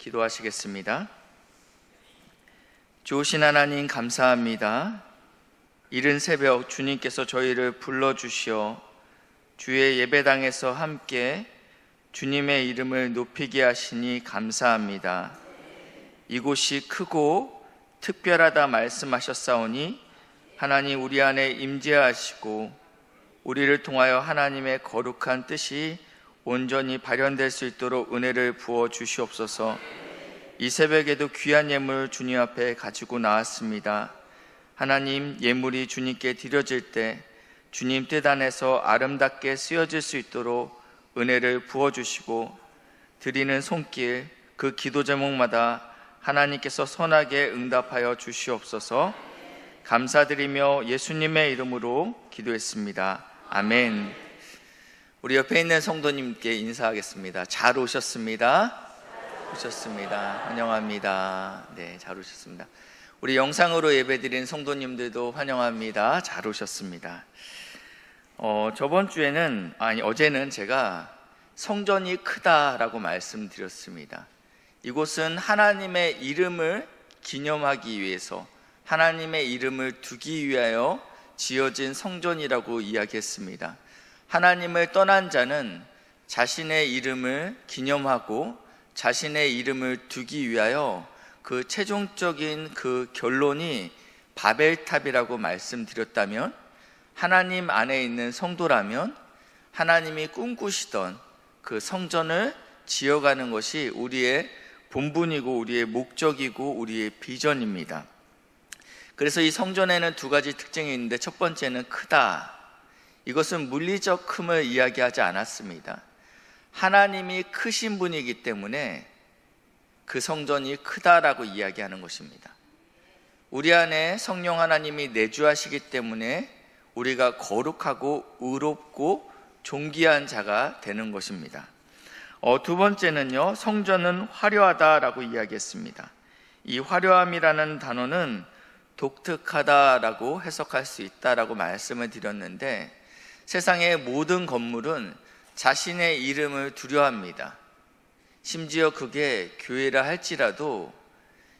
기도하시겠습니다. 좋으신 하나님 감사합니다. 이른 새벽 주님께서 저희를 불러주시어 주의 예배당에서 함께 주님의 이름을 높이게 하시니 감사합니다. 이곳이 크고 특별하다 말씀하셨사오니 하나님 우리 안에 임재하시고 우리를 통하여 하나님의 거룩한 뜻이 온전히 발현될 수 있도록 은혜를 부어 주시옵소서. 이 새벽에도 귀한 예물 주님 앞에 가지고 나왔습니다. 하나님, 예물이 주님께 드려질 때 주님 뜻 안에서 아름답게 쓰여질 수 있도록 은혜를 부어 주시고, 드리는 손길, 그 기도 제목마다 하나님께서 선하게 응답하여 주시옵소서. 감사드리며 예수님의 이름으로 기도했습니다. 아멘. 우리 옆에 있는 성도님께 인사하겠습니다. 잘 오셨습니다. 오셨습니다. 환영합니다. 네, 잘 오셨습니다. 우리 영상으로 예배드린 성도님들도 환영합니다. 잘 오셨습니다. 어제는 제가 성전이 크다라고 말씀드렸습니다. 이곳은 하나님의 이름을 기념하기 위해서, 하나님의 이름을 두기 위하여 지어진 성전이라고 이야기했습니다. 하나님을 떠난 자는 자신의 이름을 기념하고 자신의 이름을 두기 위하여 그 최종적인 그 결론이 바벨탑이라고 말씀드렸다면, 하나님 안에 있는 성도라면 하나님이 꿈꾸시던 그 성전을 지어가는 것이 우리의 본분이고 우리의 목적이고 우리의 비전입니다. 그래서 이 성전에는 두 가지 특징이 있는데, 첫 번째는 크다. 이것은 물리적 큼을 이야기하지 않았습니다. 하나님이 크신 분이기 때문에 그 성전이 크다라고 이야기하는 것입니다. 우리 안에 성령 하나님이 내주하시기 때문에 우리가 거룩하고 의롭고 존귀한 자가 되는 것입니다. 두 번째는요, 성전은 화려하다라고 이야기했습니다. 이 화려함이라는 단어는 독특하다라고 해석할 수 있다라고 말씀을 드렸는데, 세상의 모든 건물은 자신의 이름을 두려워합니다. 심지어 그게 교회라 할지라도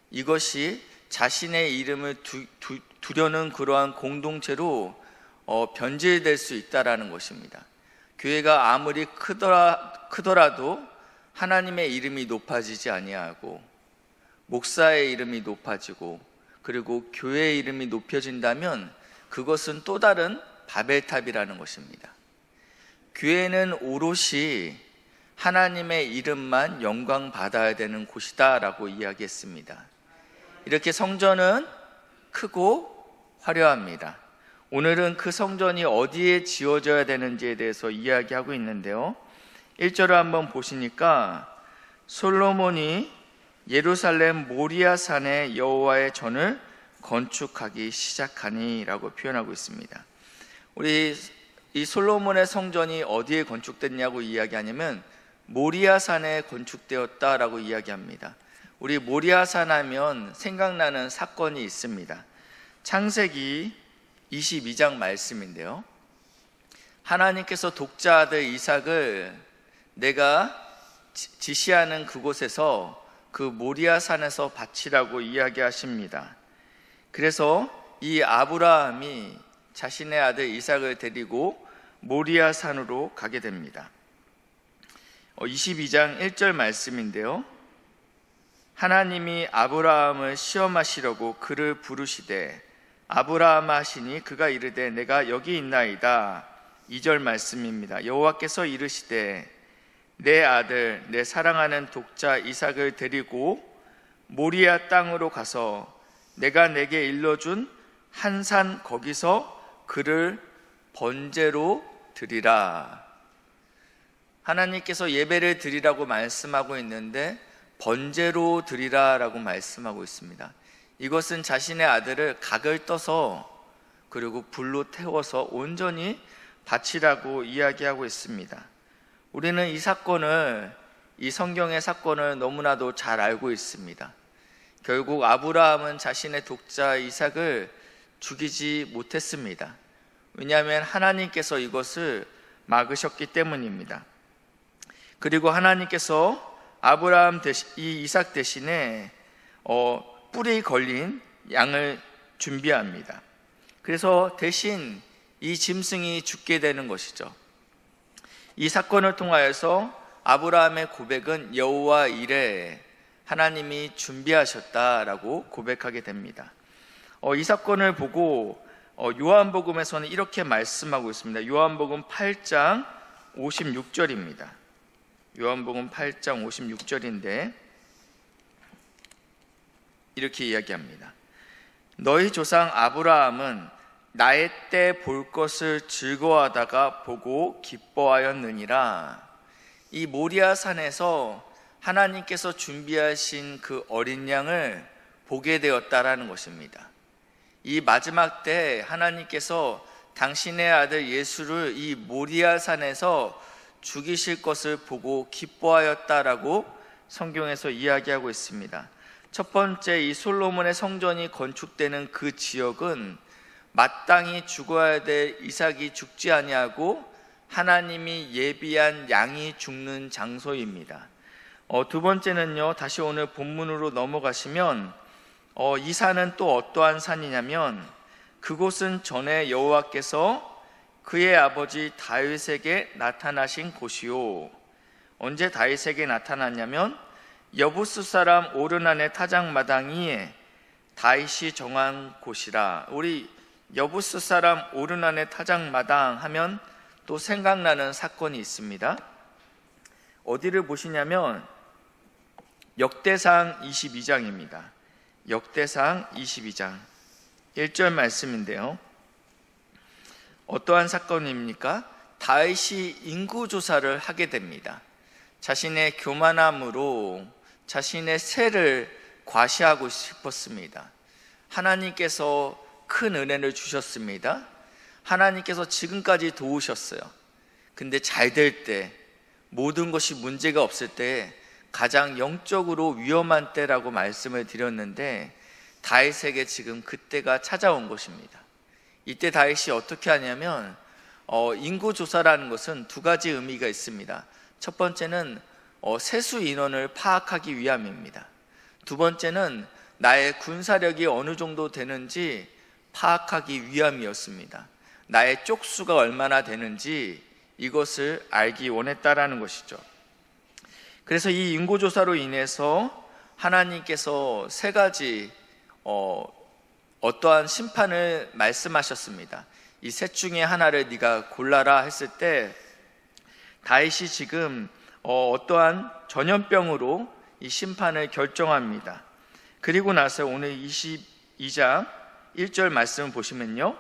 이것이 자신의 이름을 두려는 그러한 공동체로 변질될 수 있다는 것입니다. 교회가 아무리 크더라도 하나님의 이름이 높아지지 아니하고, 목사의 이름이 높아지고, 그리고 교회의 이름이 높여진다면 그것은 또 다른 바벨탑이라는 것입니다. 교회는 오롯이 하나님의 이름만 영광 받아야 되는 곳이다 라고 이야기했습니다. 이렇게 성전은 크고 화려합니다. 오늘은 그 성전이 어디에 지어져야 되는지에 대해서 이야기하고 있는데요, 1절을 한번 보시니까 솔로몬이 예루살렘 모리아 산에 여호와의 전을 건축하기 시작하니 라고 표현하고 있습니다. 우리 이 솔로몬의 성전이 어디에 건축됐냐고 이야기하냐면 모리아 산에 건축되었다라고 이야기합니다. 우리 모리아 산 하면 생각나는 사건이 있습니다. 창세기 22장 말씀인데요, 하나님께서 독자 아들 이삭을 내가 지시하는 그곳에서, 그 모리아 산에서 바치라고 이야기하십니다. 그래서 이 아브라함이 자신의 아들 이삭을 데리고 모리아 산으로 가게 됩니다. 22장 1절 말씀인데요, 하나님이 아브라함을 시험하시려고 그를 부르시되 아브라함아 하시니 그가 이르되 내가 여기 있나이다. 2절 말씀입니다. 여호와께서 이르시되 내 아들 내 사랑하는 독자 이삭을 데리고 모리아 땅으로 가서 내가 내게 일러준 한 산 거기서 그를 번제로 드리라. 하나님께서 예배를 드리라고 말씀하고 있는데 번제로 드리라 라고 말씀하고 있습니다. 이것은 자신의 아들을 각을 떠서 그리고 불로 태워서 온전히 바치라고 이야기하고 있습니다. 우리는 이 성경의 사건을 너무나도 잘 알고 있습니다. 결국 아브라함은 자신의 독자 이삭을 죽이지 못했습니다. 왜냐하면 하나님께서 이것을 막으셨기 때문입니다. 그리고 하나님께서 이 이삭 대신에 뿔이 걸린 양을 준비합니다. 그래서 대신 이 짐승이 죽게 되는 것이죠. 이 사건을 통하여서 아브라함의 고백은 여호와 이레, 하나님이 준비하셨다라고 고백하게 됩니다. 이 사건을 보고 요한복음에서는 이렇게 말씀하고 있습니다. 요한복음 8장 56절입니다. 요한복음 8장 56절인데 이렇게 이야기합니다. 너희 조상 아브라함은 나의 때 볼 것을 즐거워하다가 보고 기뻐하였느니라. 이 모리아 산에서 하나님께서 준비하신 그 어린 양을 보게 되었다라는 것입니다. 이 마지막 때 하나님께서 당신의 아들 예수를 이 모리아 산에서 죽이실 것을 보고 기뻐하였다라고 성경에서 이야기하고 있습니다. 첫 번째, 이 솔로몬의 성전이 건축되는 그 지역은 마땅히 죽어야 될 이삭이 죽지 아니하고 하나님이 예비한 양이 죽는 장소입니다. 두 번째는요, 다시 오늘 본문으로 넘어가시면 이 산은 또 어떠한 산이냐면 그곳은 전에 여호와께서 그의 아버지 다윗에게 나타나신 곳이요. 언제 다윗에게 나타났냐면 여부스 사람 오르난의 타작마당 위에 다윗이 정한 곳이라. 우리 여부스 사람 오르난의 타작마당 하면 또 생각나는 사건이 있습니다. 어디를 보시냐면 역대상 22장입니다. 역대상 22장 1절 말씀인데요. 어떠한 사건입니까? 다윗이 인구조사를 하게 됩니다. 자신의 교만함으로 자신의 세를 과시하고 싶었습니다. 하나님께서 큰 은혜를 주셨습니다. 하나님께서 지금까지 도우셨어요. 근데 잘 될 때, 모든 것이 문제가 없을 때 가장 영적으로 위험한 때라고 말씀을 드렸는데 다윗에게 지금 그때가 찾아온 것입니다. 이때 다윗이 어떻게 하냐면 인구조사라는 것은 두 가지 의미가 있습니다. 첫 번째는 세수 인원을 파악하기 위함입니다. 두 번째는 나의 군사력이 어느 정도 되는지 파악하기 위함이었습니다. 나의 쪽수가 얼마나 되는지 이것을 알기 원했다라는 것이죠. 그래서 이 인구조사로 인해서 하나님께서 세 가지 어떠한 심판을 말씀하셨습니다. 이 셋 중에 하나를 네가 골라라 했을 때 다윗이 지금 어떠한 전염병으로 이 심판을 결정합니다. 그리고 나서 오늘 22장 1절 말씀을 보시면요,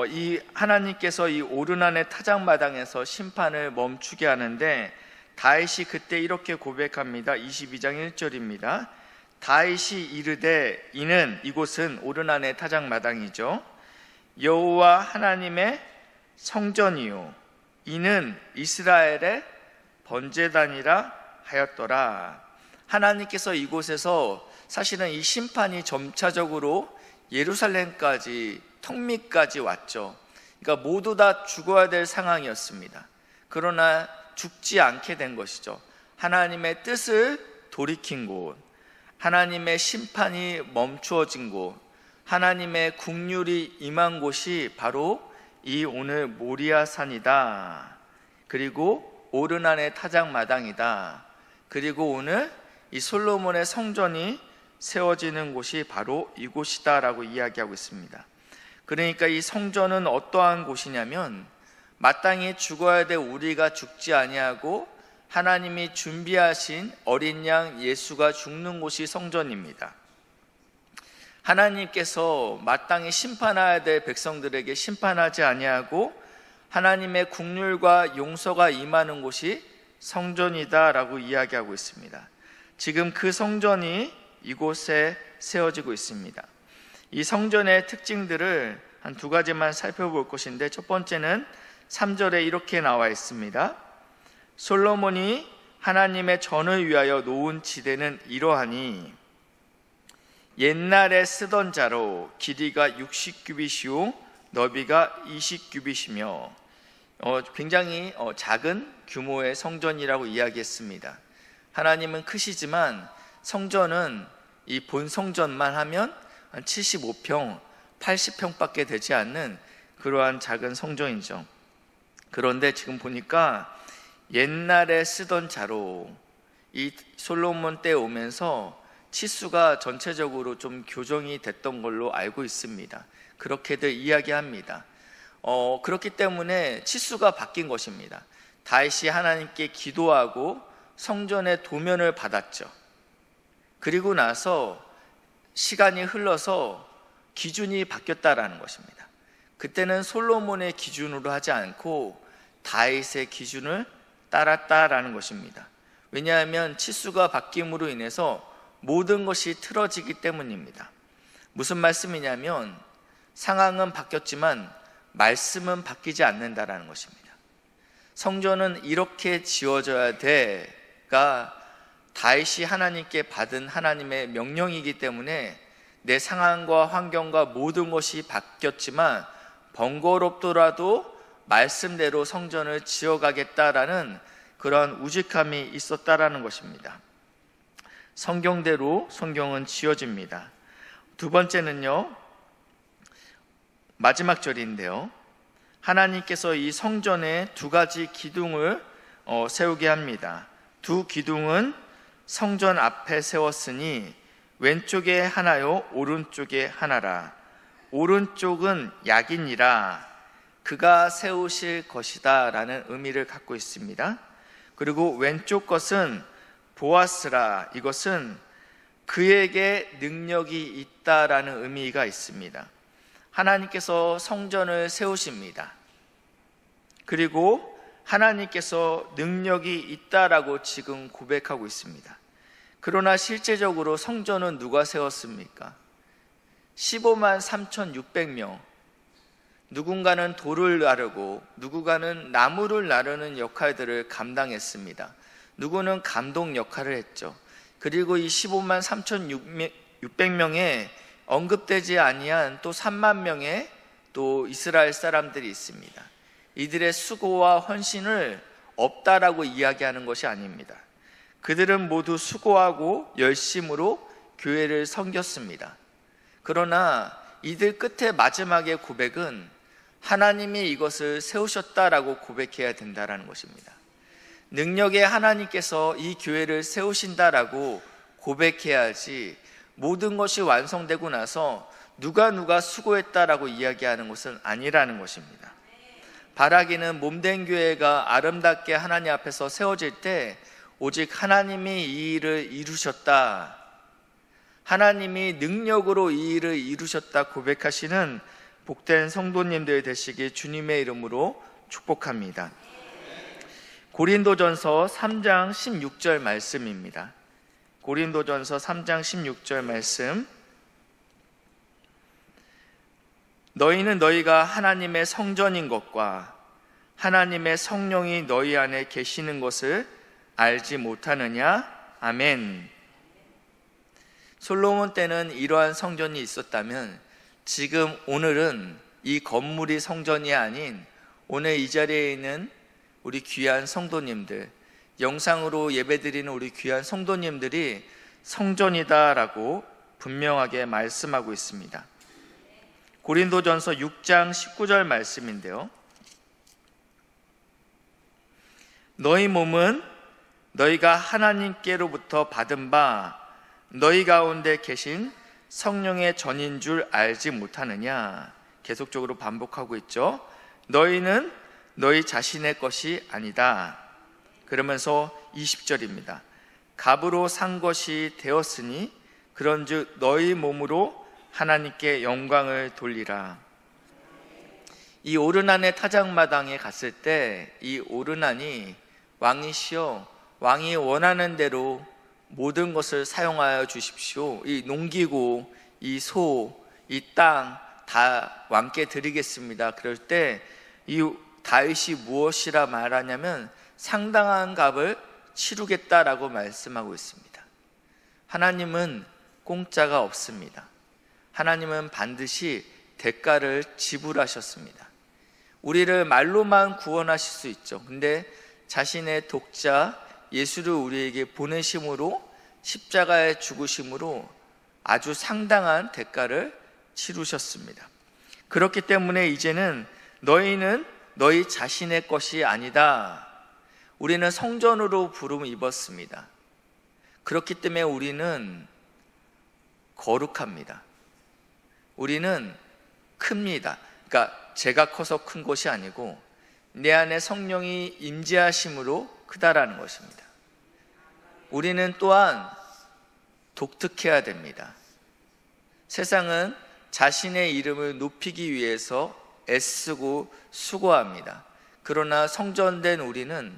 이 하나님께서 이 오르난의 타작마당에서 심판을 멈추게 하는데 다윗이 그때 이렇게 고백합니다. 22장 1절입니다. 다윗이 이르되, 이곳은 오르난의 타작마당이죠. 여호와 하나님의 성전이요 이는 이스라엘의 번제단이라 하였더라. 하나님께서 이곳에서 사실은 이 심판이 점차적으로 예루살렘까지, 턱밑까지 왔죠. 그러니까 모두 다 죽어야 될 상황이었습니다. 그러나 죽지 않게 된 것이죠. 하나님의 뜻을 돌이킨 곳, 하나님의 심판이 멈추어진 곳, 하나님의 국률이 임한 곳이 바로 이 오늘 모리아 산이다. 그리고 오르난의 타작마당이다. 그리고 오늘 이 솔로몬의 성전이 세워지는 곳이 바로 이곳이다 라고 이야기하고 있습니다. 그러니까 이 성전은 어떠한 곳이냐면 마땅히 죽어야 될 우리가 죽지 아니하고 하나님이 준비하신 어린 양 예수가 죽는 곳이 성전입니다. 하나님께서 마땅히 심판해야 될 백성들에게 심판하지 아니하고 하나님의 국률과 용서가 임하는 곳이 성전이다 라고 이야기하고 있습니다. 지금 그 성전이 이곳에 세워지고 있습니다. 이 성전의 특징들을 한 두 가지만 살펴볼 것인데, 첫 번째는 3절에 이렇게 나와 있습니다. 솔로몬이 하나님의 전을 위하여 놓은 지대는 이러하니 옛날에 쓰던 자로 길이가 60규빗이요 너비가 20규빗이며 굉장히 작은 규모의 성전이라고 이야기했습니다. 하나님은 크시지만 성전은 이 본 성전만 하면 한 75평, 80평밖에 되지 않는 그러한 작은 성전이죠. 그런데 지금 보니까 옛날에 쓰던 자로 이 솔로몬 때 오면서 치수가 전체적으로 좀 교정이 됐던 걸로 알고 있습니다. 그렇게들 이야기합니다. 그렇기 때문에 치수가 바뀐 것입니다. 다윗이 하나님께 기도하고 성전의 도면을 받았죠. 그리고 나서 시간이 흘러서 기준이 바뀌었다라는 것입니다. 그때는 솔로몬의 기준으로 하지 않고 다윗의 기준을 따랐다라는 것입니다. 왜냐하면 치수가 바뀜으로 인해서 모든 것이 틀어지기 때문입니다. 무슨 말씀이냐면 상황은 바뀌었지만 말씀은 바뀌지 않는다라는 것입니다. 성전은 이렇게 지어져야 돼가 다윗이 하나님께 받은 하나님의 명령이기 때문에 내 상황과 환경과 모든 것이 바뀌었지만 번거롭더라도 말씀대로 성전을 지어가겠다라는 그런 우직함이 있었다라는 것입니다. 성경대로 성경은 지어집니다. 두 번째는요, 마지막 절인데요, 하나님께서 이 성전에 두 가지 기둥을 세우게 합니다. 두 기둥은 성전 앞에 세웠으니 왼쪽에 하나요 오른쪽에 하나라. 오른쪽은 약이니라 그가 세우실 것이다 라는 의미를 갖고 있습니다. 그리고 왼쪽 것은 보아스라, 이것은 그에게 능력이 있다라는 의미가 있습니다. 하나님께서 성전을 세우십니다. 그리고 하나님께서 능력이 있다라고 지금 고백하고 있습니다. 그러나 실제적으로 성전은 누가 세웠습니까? 15만 3,600명. 누군가는 돌을 나르고 누군가는 나무를 나르는 역할들을 감당했습니다. 누구는 감독 역할을 했죠. 그리고 이 15만 3,600명에 언급되지 아니한 또 3만 명의 또 이스라엘 사람들이 있습니다. 이들의 수고와 헌신을 없다라고 이야기하는 것이 아닙니다. 그들은 모두 수고하고 열심으로 교회를 섬겼습니다. 그러나 이들 끝에 마지막의 고백은 하나님이 이것을 세우셨다라고 고백해야 된다라는 것입니다. 능력의 하나님께서 이 교회를 세우신다라고 고백해야지 모든 것이 완성되고 나서 누가 수고했다라고 이야기하는 것은 아니라는 것입니다. 바라기는 몸된 교회가 아름답게 하나님 앞에서 세워질 때 오직 하나님이 이 일을 이루셨다, 하나님이 능력으로 이 일을 이루셨다 고백하시는 복된 성도님들 되시기 주님의 이름으로 축복합니다. 고린도전서 3장 16절 말씀입니다. 고린도전서 3장 16절 말씀. 너희는 너희가 하나님의 성전인 것과 하나님의 성령이 너희 안에 계시는 것을 알지 못하느냐? 아멘. 솔로몬 때는 이러한 성전이 있었다면 지금 오늘은 이 건물이 성전이 아닌 오늘 이 자리에 있는 우리 귀한 성도님들, 영상으로 예배드리는 우리 귀한 성도님들이 성전이다라고 분명하게 말씀하고 있습니다. 고린도전서 6장 19절 말씀인데요, 너희 몸은 너희가 하나님께로부터 받은 바 너희 가운데 계신 성령의 전인 줄 알지 못하느냐. 계속적으로 반복하고 있죠. 너희는 너희 자신의 것이 아니다. 그러면서 20절입니다. 값으로 산 것이 되었으니 그런즉 너희 몸으로 하나님께 영광을 돌리라. 이 오르난의 타작마당에 갔을 때 이 오르난이 왕이시여, 왕이 원하는 대로 모든 것을 사용하여 주십시오. 이 농기구, 이 소, 이 땅 다 왕께 드리겠습니다. 그럴 때 이 다윗이 무엇이라 말하냐면 상당한 값을 치르겠다라고 말씀하고 있습니다. 하나님은 공짜가 없습니다. 하나님은 반드시 대가를 지불하셨습니다. 우리를 말로만 구원하실 수 있죠. 근데 자신의 독자 예수를 우리에게 보내심으로 십자가에 죽으심으로 아주 상당한 대가를 치르셨습니다. 그렇기 때문에 이제는 너희는 너희 자신의 것이 아니다. 우리는 성전으로 부름을 입었습니다. 그렇기 때문에 우리는 거룩합니다. 우리는 큽니다. 그러니까 제가 커서 큰 것이 아니고 내 안에 성령이 임재하심으로 크다라는 것입니다. 우리는 또한 독특해야 됩니다. 세상은 자신의 이름을 높이기 위해서 애쓰고 수고합니다. 그러나 성전된 우리는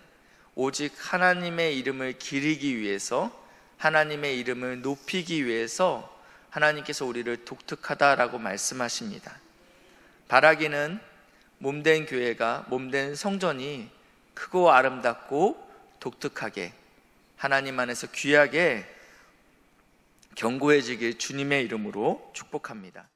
오직 하나님의 이름을 기리기 위해서, 하나님의 이름을 높이기 위해서 하나님께서 우리를 독특하다라고 말씀하십니다. 바라기는 몸된 교회가, 몸된 성전이 크고 아름답고 독특하게 하나님 안에서 귀하게 견고해지길 주님의 이름으로 축복합니다.